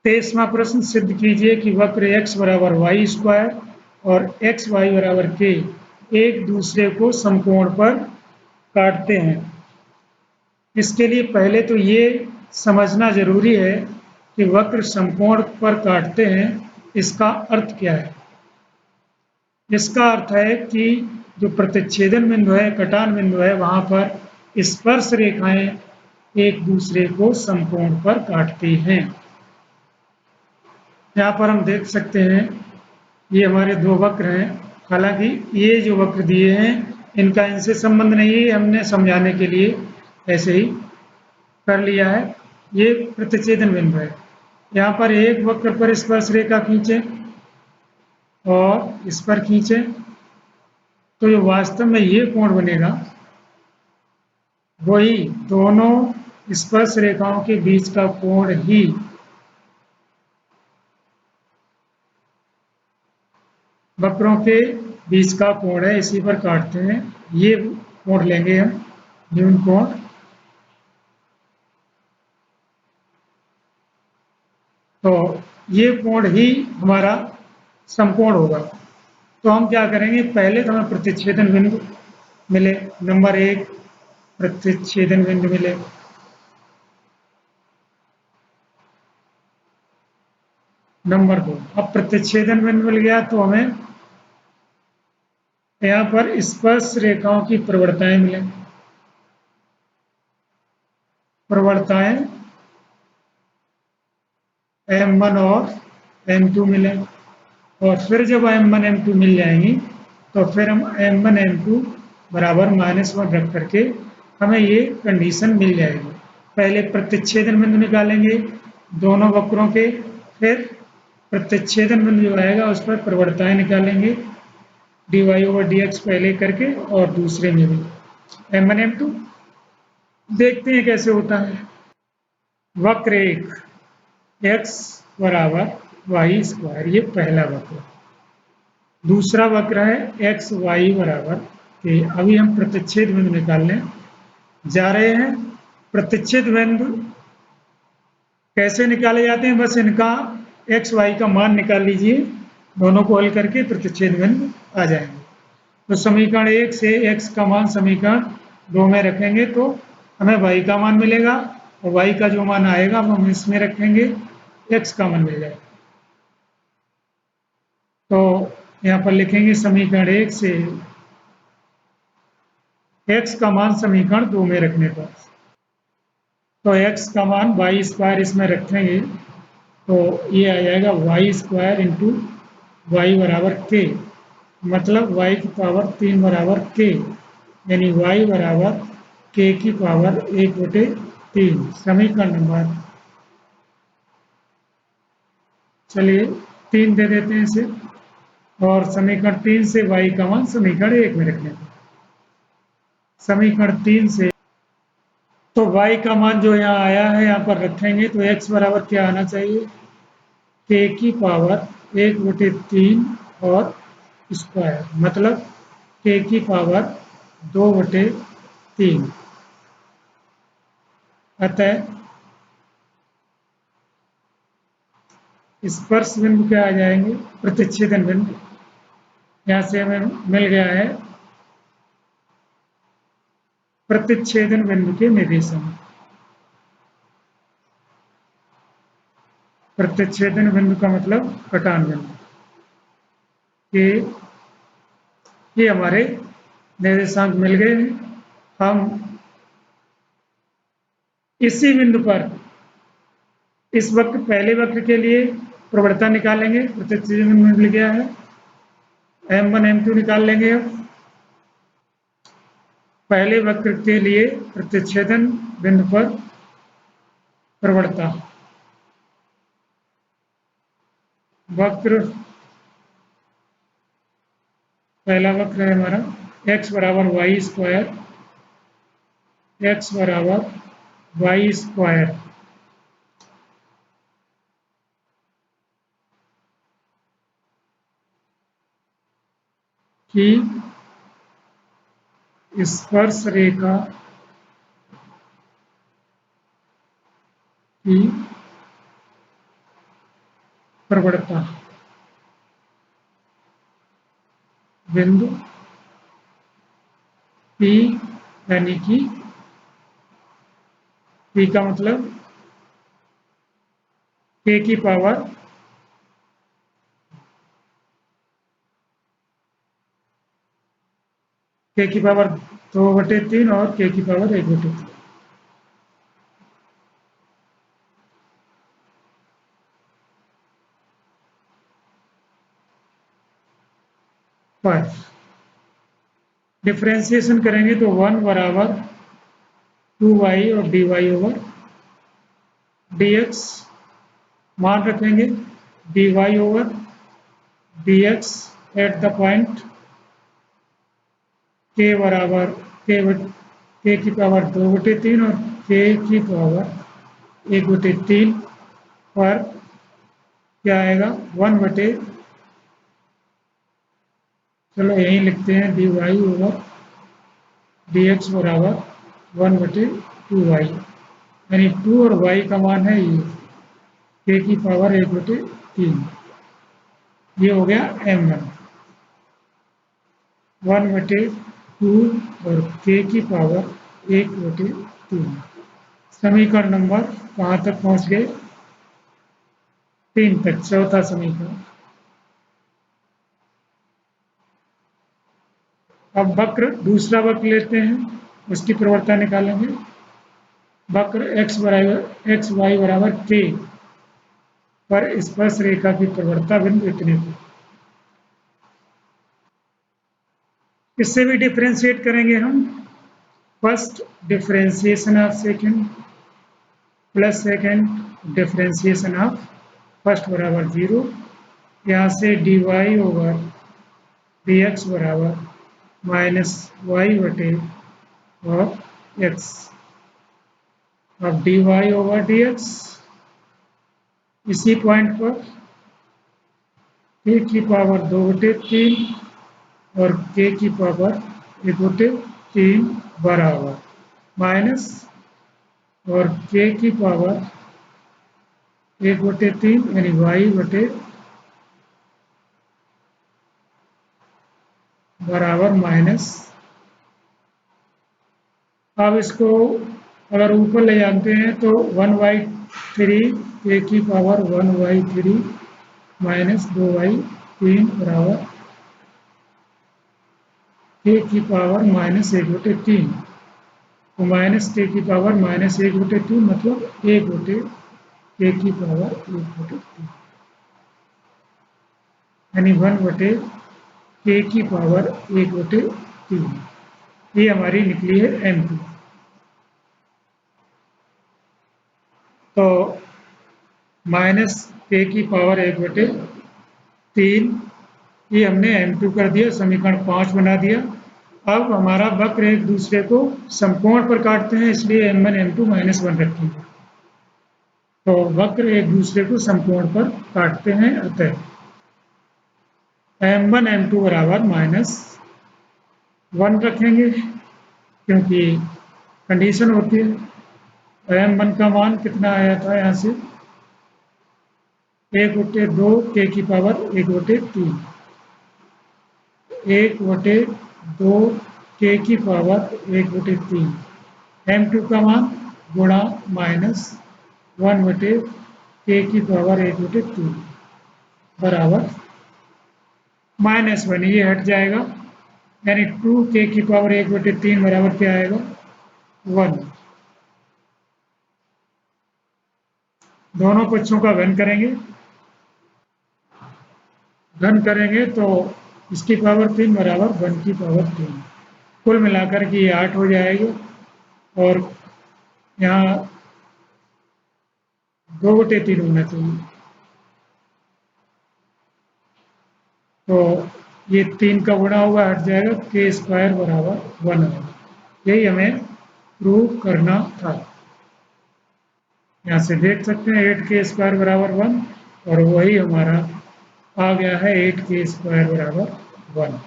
23वां प्रश्न, सिद्ध कीजिए कि वक्र x बराबर वाई स्क्वायर और एक्स वाई बराबर के एक दूसरे को समकोण पर काटते हैं। इसके लिए पहले तो ये समझना जरूरी है कि वक्र समकोण पर काटते हैं, इसका अर्थ क्या है। इसका अर्थ है कि जो प्रतिच्छेदन बिंदु है, कटान बिंदु है, वहां पर स्पर्श रेखाएं एक दूसरे को समकोण पर काटती हैं। यहाँ पर हम देख सकते हैं ये हमारे दो वक्र हैं। हालांकि ये जो वक्र दिए हैं इनका इनसे संबंध नहीं है, हमने समझाने के लिए ऐसे ही कर लिया है। ये प्रतिच्छेदन बिंदु है। यहाँ पर एक वक्र पर स्पर्श रेखा खींचे और इस पर खींचे तो जो वास्तव में ये कोण बनेगा वही दोनों स्पर्श रेखाओं के बीच का कोण ही वक्रों के बीच का कोण है, इसी पर काटते हैं। ये कोण लेंगे हम, न्यून कोण। तो ये कोण ही हमारा समकोण होगा। तो हम क्या करेंगे, पहले तो हमें प्रतिच्छेदन बिंदु मिले, नंबर 1 प्रतिच्छेदन बिंदु मिले। नंबर 2, अब प्रतिच्छेदन बिंदु मिल गया तो हमें यहाँ पर स्पर्श रेखाओं की प्रवणताएं मिले। प्रवणताएं M1 और M2 मिले, और फिर जब M1 M2 मिल जाएंगी तो फिर हम M1 M2 बराबर -1 रख करके हमें ये कंडीशन मिल जाएगी। पहले प्रतिच्छेदन बिंदु निकालेंगे दोनों वक्रों के, फिर प्रतिच्छेदन बिंदु जो आएगा उस पर प्रवणताएं निकालेंगे dy/dx पहले करके और दूसरे में भी M1 M2। देखते हैं कैसे होता है। वक्र 1 x बराबर वाई स्क्वायर, ये पहला वक्र। दूसरा वक्र है एक्स वाई बराबर के। अभी हम प्रतिच्छेद बिंदु निकालने जा रहे हैं। प्रतिच्छेद बिंदु कैसे निकाले जाते हैं, बस इनका एक्स वाई का मान निकाल लीजिए, दोनों को हल करके प्रतिच्छेद बिंदु आ जाएंगे। तो समीकरण 1 से x का मान समीकरण 2 में रखेंगे तो हमें y का मान मिलेगा, और y का जो मान आएगा वो हम इसमें रखेंगे, x का मान मिल जाएगा। तो यहाँ पर लिखेंगे समीकरण 1 से x का मान समीकरण 2 में रखने पर, तो x का मान वाई स्क्वायर इसमें रखेंगे तो ये आ जाएगा वाई स्क्वायर इंटू वाई बराबर के, मतलब y की पावर 3 बराबर के, यानी y बराबर k की पावर 1/3। समीकरण नंबर, चलिए 3 दे देते हैं इसे, और समीकरण 3 से y का मान समीकरण 1 में रखने पर, समीकरण 3 से तो y का मान जो यहाँ आया है यहाँ पर रखेंगे तो x बराबर क्या आना चाहिए, k की पावर 1/3 और स्क्वायर, मतलब k की पावर 2/3। अतः स्पर्श बिंदु क्या आ जाएंगे, प्रतिच्छेदन बिंदु। यहाँ से हमें मिल गया है प्रतिच्छेदन बिंदु के निर्देशांक। प्रतिच्छेदन बिंदु का मतलब कटान बिंदु के, ये हमारे निर्देशांक मिल गए हैं। हम इसी बिंदु पर इस वक्र, पहले वक्र के लिए प्रवणता निकालेंगे, प्रतिच्छेदन बिंदु मिल गया है, M1 M2 निकाल लेंगे। अब पहले वक्र के लिए प्रतिच्छेदन बिंदु पर प्रवणता, वक्र पहला वक्र है हमारा x बराबर वाई स्क्वायर, x बराबर वाई स्क्वायर की स्पर्श रेखा की प्रवणता बिंदु P, यानी कि P का मतलब K की पावर K की पावर 2/3 और K की पावर 1/3। 5 डिफ्रेंसिएशन करेंगे तो 1 बराबर 2y और dy ओवर dx मान रखेंगे dy over dx at the point k बराबर k की पावर 2/3 और k की पावर 1/3 पर क्या आएगा 1 चलो यहीं लिखते हैं dy ओवर dx बराबर 1/2y, यानी 2 और y का मान है ये k की पावर 1/3। ये हो गया m1 1/2 और k की पावर 1/3। समीकरण नंबर कहाँ तक पहुँच गए 3 तक। चौथा समीकरण। अब वक्र दूसरा वक्र लेते हैं, उसकी प्रवणता निकालेंगे। वक्र x y बराबर k पर स्पर्श रेखा की प्रवणता बिंदु इतने को। इससे भी डिफरेंशिएट करेंगे हम। First differentiation of second plus second differentiation of first बराबर 0। यहाँ से dy ओवर dx बराबर -y/, और x। अब dy ओवर dx इसी पॉइंट पर k की पावर 2/3 और k की पावर 1/3 बराबर माइनस और k की पावर 1/3 यानी y बराबर माइनस। अब इसको अगर ऊपर ले जाते हैं तो 1/3 k की पावर 1/3 माइनस 2/3 बराबर k की पावर -1/3। तो माइनस k की पावर -1/3 मतलब 1/k की पावर 1/3, यानी 1/k की पावर 1/3। ये हमारी निकली है m2। तो -k की पावर 1/3 ये हमने m2 कर दिया, समीकरण 5 बना दिया। अब हमारा वक्र एक दूसरे को समकोण पर काटते हैं, इसलिए m1 m2 -1 रखेंगे। तो वक्र एक दूसरे को समकोण पर काटते हैं, अतः m1 m2 बराबर -1 रखेंगे, क्योंकि कंडीशन होती है। m1 का मान कितना आया था यहाँ से 1/2 k की पावर 1/3, 1/2 k की पावर 1/3। m2 का मान गुणा -1/k की पावर 1/3 बराबर -1। ये हट जाएगा, यानी 2k की पावर 1/3 बराबर क्या आएगा 1। दोनों पक्षों का घन करेंगे। घन करेंगे तो इसकी पावर 3 बराबर 1 की पावर 3। कुल मिलाकर के ये 8 हो जाएगी, और यहाँ 2/3 होना चाहिए। तो ये 3 का गुणा होगा, हट जाएगा, k² बराबर 1 होगा। यही हमें प्रूव करना था। यहाँ से देख सकते हैं 8k² बराबर 1, और वही हमारा आ गया है 8k² बराबर 1।